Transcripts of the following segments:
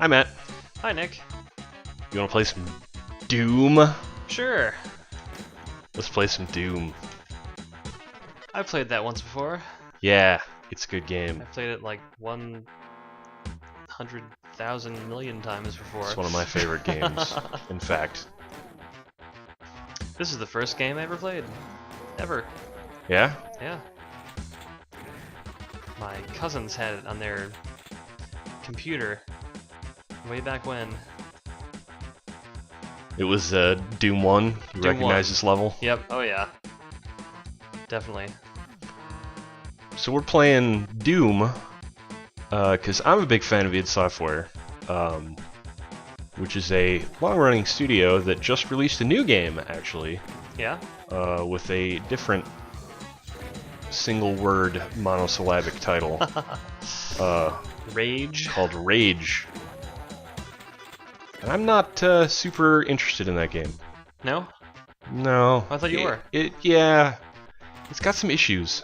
Hi, Matt. Hi, Nick. You want to play some Doom? Sure. Let's play some Doom. I played that once before. Yeah, it's a good game. I played it like 100,000 million times before. It's one of my favorite games, in fact. This is the first game I ever played. Ever. Yeah? Yeah. My cousins had it on their computer way back when. It was Doom 1. You Doom recognize 1. this level? Yep. Oh yeah. Definitely. So we're playing Doom, because I'm a big fan of id Software, which is a long-running studio that just released a new game, actually. Yeah? With a different single-word monosyllabic title. Rage? Called Rage. And I'm not super interested in that game. No? No. I thought you were. Yeah. It's got some issues.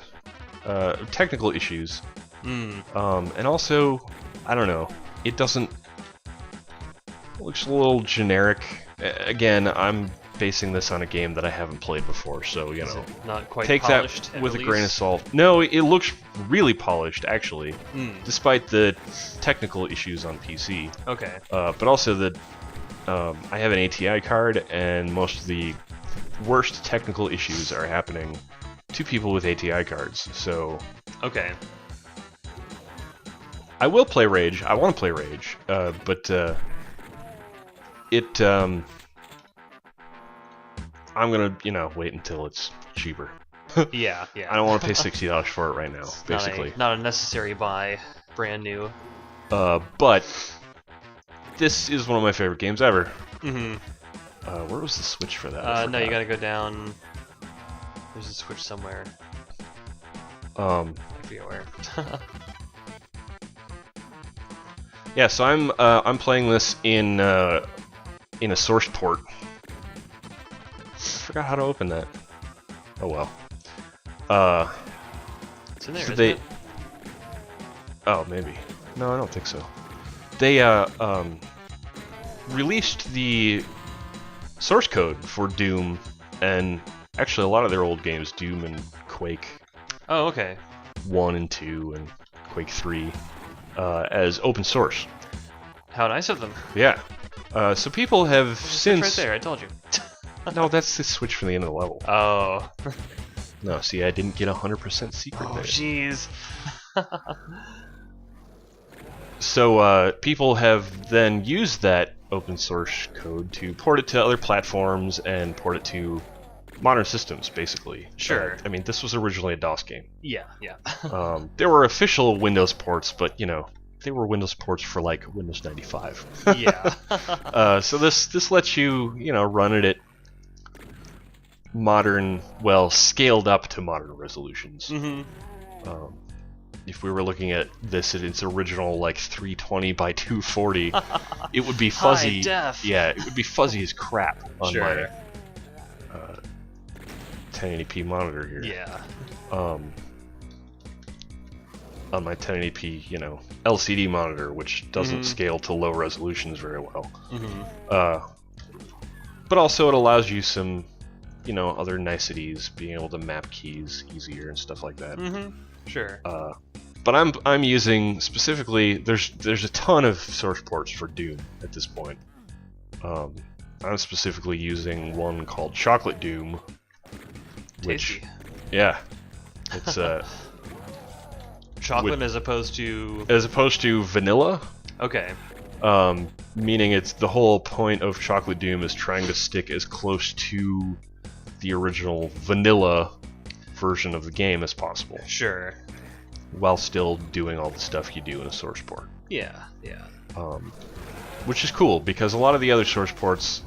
Technical issues. And also, I don't know. It doesn't... It looks a little generic. Again, I'm basing this on a game that I haven't played before, so, you know. Not quite take polished that with a grain of salt. No, it looks really polished, actually. Despite the technical issues on PC. Okay. But also the... I have an ATI card, and most of the worst technical issues are happening to people with ATI cards, so... Okay. I will play Rage. I want to play Rage, but I'm gonna, wait until it's cheaper. Yeah. I don't want to pay $60 for it right now, basically. Not a necessary buy. Brand new. But this is one of my favorite games ever. Mm-hmm. Where was the switch for that? No, you gotta go down. There's a switch somewhere. I forget where. Yeah, so I'm playing this in a source port. I forgot how to open that. Oh well. It's in there, so isn't it? Oh, maybe. No, I don't think so. They released the source code for Doom, and actually a lot of their old games, Doom and Quake. Oh, okay. 1 and 2 and Quake 3 as open source. How nice of them. Yeah. So people have since... Right there, I told you. No, that's the switch from the end of the level. Oh. No, see, I didn't get 100% secret there. Oh, jeez. So people have then used that open source code to port it to other platforms and port it to modern systems, basically. Sure. I mean, this was originally a DOS game. Yeah. There were official Windows ports, but, they were Windows ports for, like, Windows 95. Yeah. So this lets you, run it at modern, well, scaled up to modern resolutions. Mm-hmm. If we were looking at this at its original, like, 320 by 240, it would be fuzzy. High def. Yeah, it would be fuzzy as crap on Sure. my 1080p monitor here. Yeah. On my 1080p, LCD monitor, which doesn't scale to low resolutions very well. But also it allows you some, other niceties, being able to map keys easier and stuff like that. Sure. But I'm using specifically. There's a ton of source ports for Doom at this point. I'm specifically using one called Chocolate Doom. Tasty. Which, yeah, it's chocolate as opposed to vanilla. Okay. Meaning it's the whole point of Chocolate Doom is trying to stick as close to the original vanilla version of the game as possible. Sure. While still doing all the stuff you do in a source port. Yeah. Which is cool because a lot of the other source ports,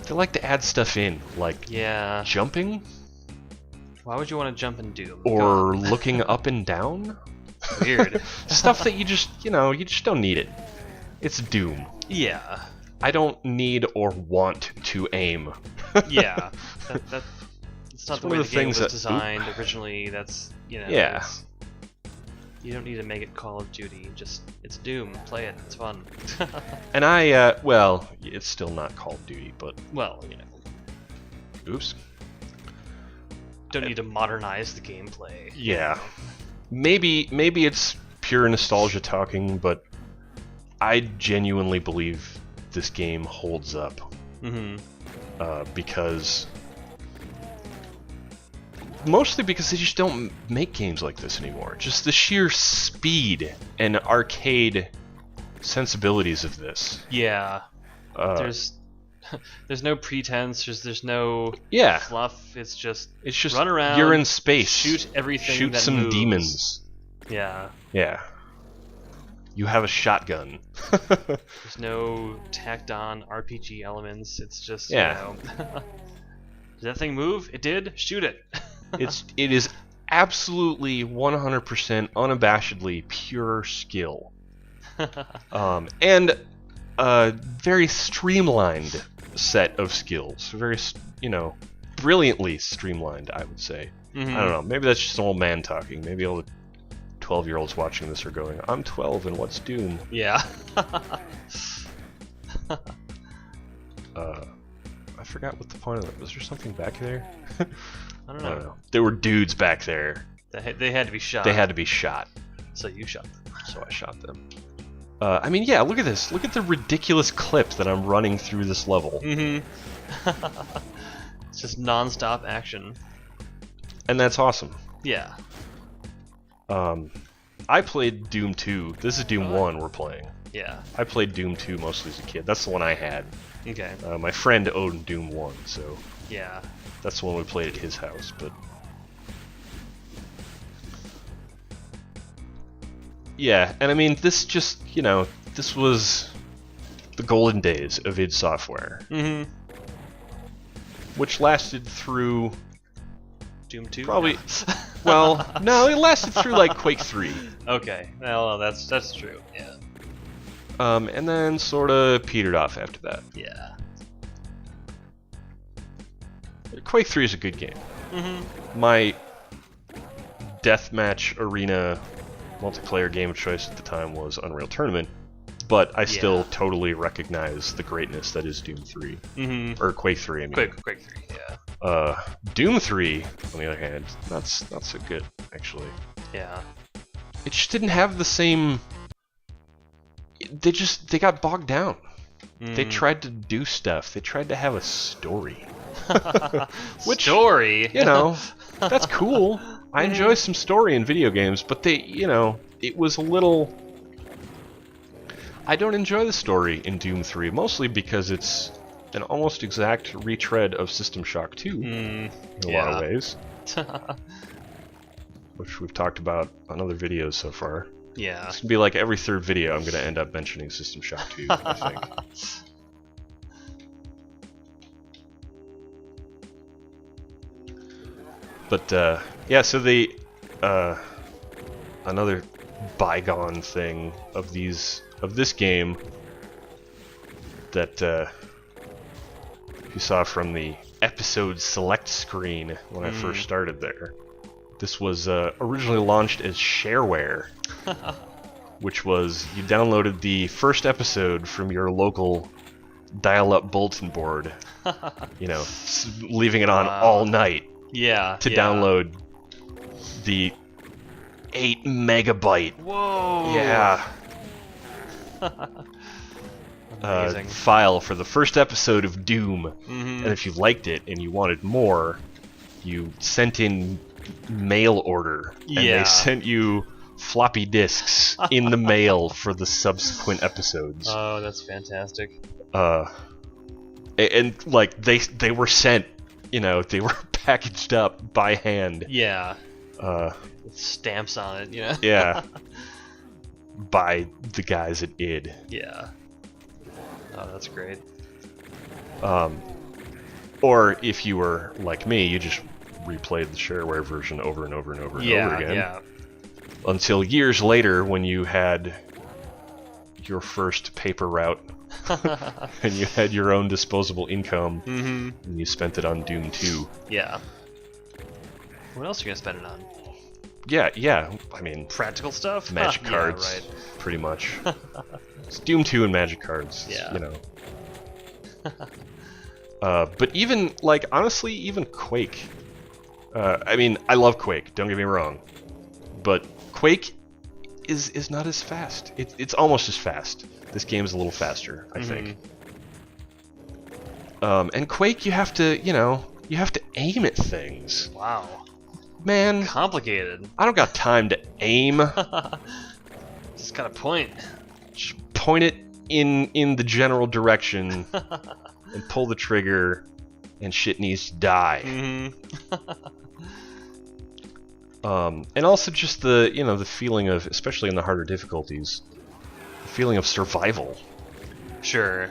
they like to add stuff in, like jumping. Why would you want to jump in Doom? Or looking up and down. Weird. Stuff that you just don't need it. It's Doom. Yeah. I don't need or want to aim. Yeah. It's not the way the game was designed originally. That's, Yeah. You don't need to make it Call of Duty. Just it's Doom. Play it. It's fun. And well, it's still not Call of Duty, but well, you know. Oops. Don't need to modernize the gameplay. Yeah. Maybe it's pure nostalgia talking, but I genuinely believe this game holds up. Because mostly because they just don't make games like this anymore. Just the sheer speed and arcade sensibilities of this. Yeah. There's no pretense. There's no fluff. It's just run around. You're in space. Shoot everything. Shoot that some moves. demons. Yeah. Yeah. You have a shotgun. There's no tacked on RPG elements. It's just you know. Did that thing move? It did. Shoot it. It is absolutely 100% unabashedly pure skill. And a very streamlined set of skills. Very, brilliantly streamlined, I would say. I don't know. Maybe that's just an old man talking. Maybe all the 12-year-olds watching this are going, I'm 12 and what's Doom? Yeah. I forgot what the point of it was. There something back there? I don't know. There were dudes back there. They had to be shot. They had to be shot. So you shot them. So I shot them. I mean, yeah, look at this. Look at the ridiculous clip that I'm running through this level. It's just non-stop action. And that's awesome. Yeah. I played Doom 2. This is Doom 1 we're playing. Yeah. I played Doom 2 mostly as a kid. That's the one I had. Okay. My friend owned Doom 1, so yeah, that's the one we played at his house. But yeah, and I mean, this just, this was the golden days of id Software. Which lasted through Doom 2? Probably. No. Well, no, it lasted through like Quake 3. Okay, well, that's true. Yeah. And then sort of petered off after that. Yeah. Quake 3 is a good game. My deathmatch arena multiplayer game of choice at the time was Unreal Tournament, but I still totally recognize the greatness that is Doom 3. Or Quake 3, I mean. Quake 3, yeah. Doom 3, on the other hand, not so good, actually. Yeah. It just didn't have the same... They got bogged down. They tried to do stuff. They tried to have a story. Which, story? That's cool. I enjoy some story in video games, but it was a little... I don't enjoy the story in Doom 3, mostly because it's an almost exact retread of System Shock 2 in a lot of ways. Which we've talked about on other videos so far. Yeah. It's going to be like every third video I'm going to end up mentioning System Shock 2, I think. But, yeah, so another bygone thing of this game that you saw from the episode select screen when I first started there. This was originally launched as shareware, which was you downloaded the first episode from your local dial-up bulletin board, leaving it on all night. Yeah. To download the 8 megabyte. Whoa. Yeah. Amazing. File for the first episode of Doom. And if you liked it and you wanted more, you sent in mail order. And they sent you floppy disks in the mail for the subsequent episodes. Oh, that's fantastic. And like they were sent, they were packaged up by hand. Yeah. With stamps on it, Yeah. By the guys at id. Yeah. Oh, that's great. Or if you were like me, you just replayed the shareware version over and over and over and over again. Yeah. Until years later, when you had your first paper route and you had your own disposable income, and you spent it on Doom 2. Yeah. What else are you gonna spend it on? yeah. I mean, practical stuff. magic cards, Yeah, pretty much. It's Doom 2 and magic cards. Yeah. You know. But even like honestly, even Quake. I mean, I love Quake. Don't get me wrong, but Quake is not as fast. It's almost as fast. This game is a little faster, I think. And Quake, you have to aim at things. Wow. Man, Complicated. I don't got time to aim. Just got a point. Just point it in the general direction and pull the trigger, and shit needs to die. And also just the feeling of, especially in the harder difficulties, the feeling of survival. Sure.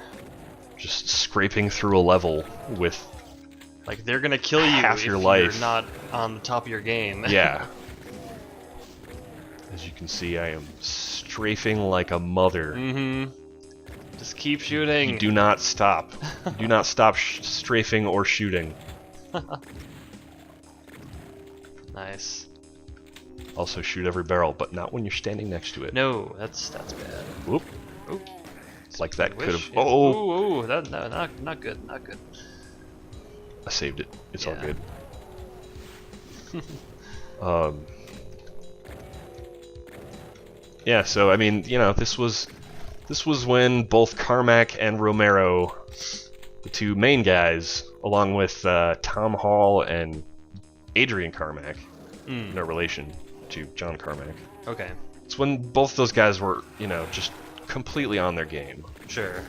Just scraping through a level with like they're gonna kill you half if your life. You're not on the top of your game. Yeah. As you can see, I am strafing like a mother. Just keep shooting. You do not stop. You do not stop strafing or shooting. Nice. Also shoot every barrel, but not when you're standing next to it. No, that's bad. Whoop. Oop. Like that could have. Oh, no, not good, not good. I saved it. It's all good. Yeah. So I mean, this was when both Carmack and Romero, the two main guys, along with Tom Hall and Adrian Carmack, no relation to John Carmack. Okay. It's when both those guys were, just completely on their game. Sure.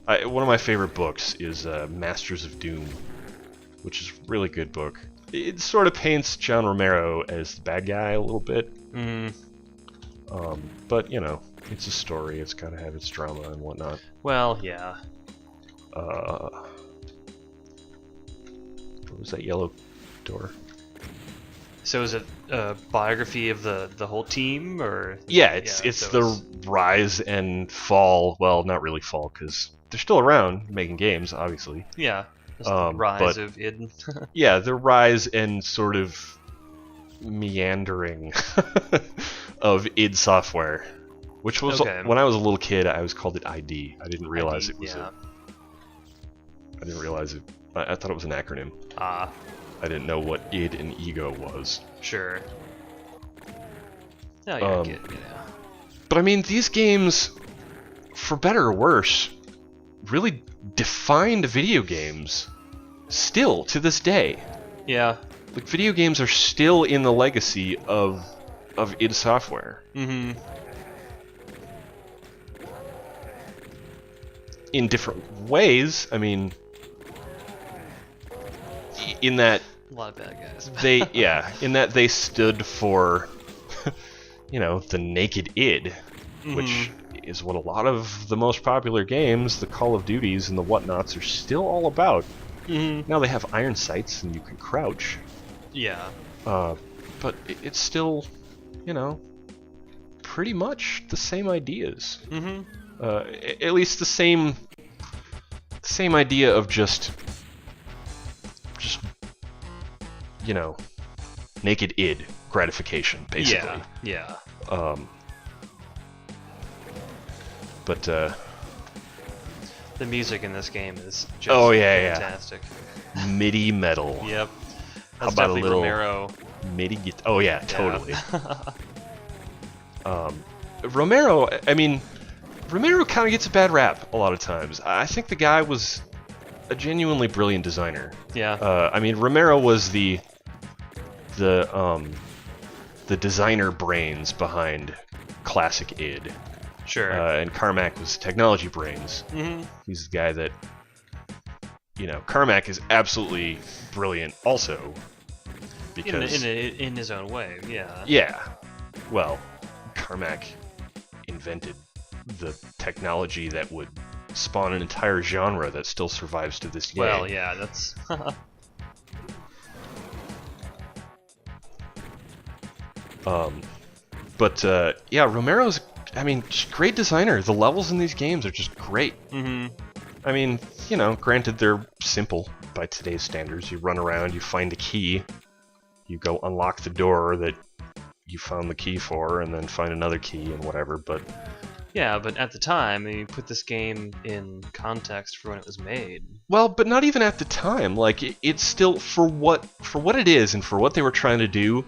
One of my favorite books is Masters of Doom, which is a really good book. It sort of paints John Romero as the bad guy a little bit. But, it's a story. It's got to have its drama and whatnot. Well, yeah. What was that yellow door? So is it a biography of the whole team, or? Yeah, it's the rise and fall. Well, not really fall, because they're still around making games, obviously. Yeah. The rise of id. Yeah, the rise and sort of meandering of id Software, which was when I was a little kid, I was called it ID. I didn't realize it was I didn't realize it. I thought it was an acronym. Ah. I didn't know what id and ego was. Sure. No, you're a kid, But I mean, these games, for better or worse, really defined video games. Still, to this day. Yeah. Like, video games are still in the legacy of id Software. In different ways. I mean, in that a lot of bad guys. in that they stood for, the naked id, which is what a lot of the most popular games, the Call of Duties and the whatnots, are still all about. Now they have iron sights and you can crouch. Yeah. But it's still, pretty much the same ideas. At least the same idea of just naked id gratification, basically. Yeah. But the music in this game is just fantastic. MIDI metal. Yep. How about a little Romero? MIDI guitar? Oh yeah, totally. Romero, I mean, Romero kind of gets a bad rap a lot of times. I think the guy was a genuinely brilliant designer. Yeah. I mean, Romero was the designer brains behind classic id. Sure. And Carmack was technology brains. He's the guy that, Carmack is absolutely brilliant also. Because in his own way, yeah. Yeah. Well, Carmack invented the technology that would spawn an entire genre that still survives to this day. Well, yeah, that's... Romero's, just great designer. The levels in these games are just great. I mean, granted they're simple by today's standards. You run around, you find a key, you go unlock the door that you found the key for, and then find another key and whatever. But yeah, but at the time, you put this game in context for when it was made. Well, but not even at the time. Like it's still for what it is and for what they were trying to do.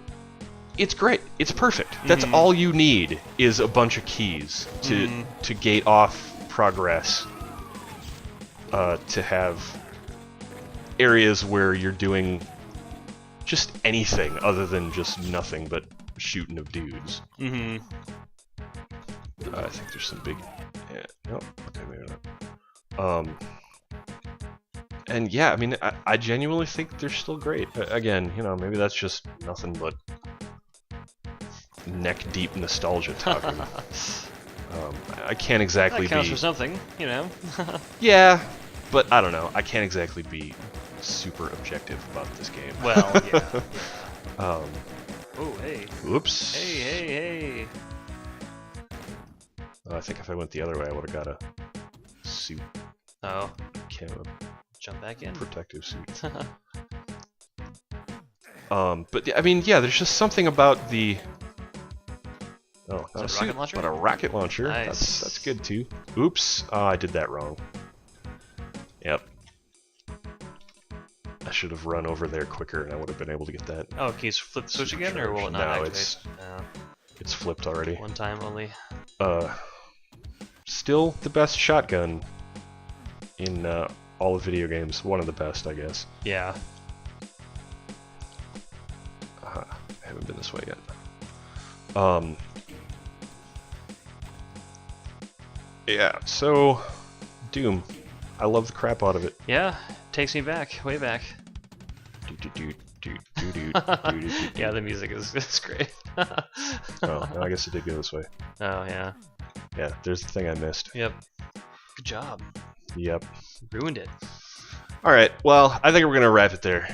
It's great. It's perfect. That's all you need is a bunch of keys to gate off progress. To have areas where you're doing just anything other than just nothing but shooting of dudes. I think there's some big. Yeah. No. Okay, maybe not. And yeah, I mean, I genuinely think they're still great. Again, you know, maybe that's just nothing but neck-deep nostalgia talking. I can't exactly that counts for something, you know. Yeah, but I don't know. I can't exactly be super objective about this game. Well, yeah. Oh, hey. Oops. Hey. I think if I went the other way, I would have got a suit. Oh. Jump back in. Protective suit. But I mean, yeah, there's just something about the. Oh, not a suit, but a rocket launcher. Nice. That's good too. Oops, I did that wrong. Yep. I should have run over there quicker, and I would have been able to get that. Oh, can you flip the switch again, or will it not activate? It's flipped already. One time only. Still the best shotgun in all of video games. One of the best, I guess. Yeah. I haven't been this way yet. Yeah, so Doom. I love the crap out of it. Yeah, takes me back, way back. Yeah, the music is great. Oh, no, I guess it did go this way. Oh, yeah. Yeah, there's the thing I missed. Yep. Good job. Yep. Ruined it. Alright, well, I think we're going to wrap it there.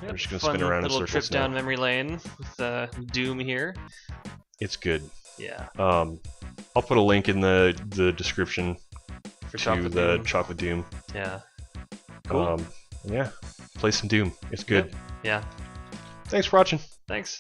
Yep, we're just going to spin around in circles little trip down memory lane with Doom here. It's good. Yeah. I'll put a link in the description to the Doom. Chocolate Doom. Yeah. Cool. Yeah, play some Doom. It's good. Yep. Yeah. Thanks for watching. Thanks.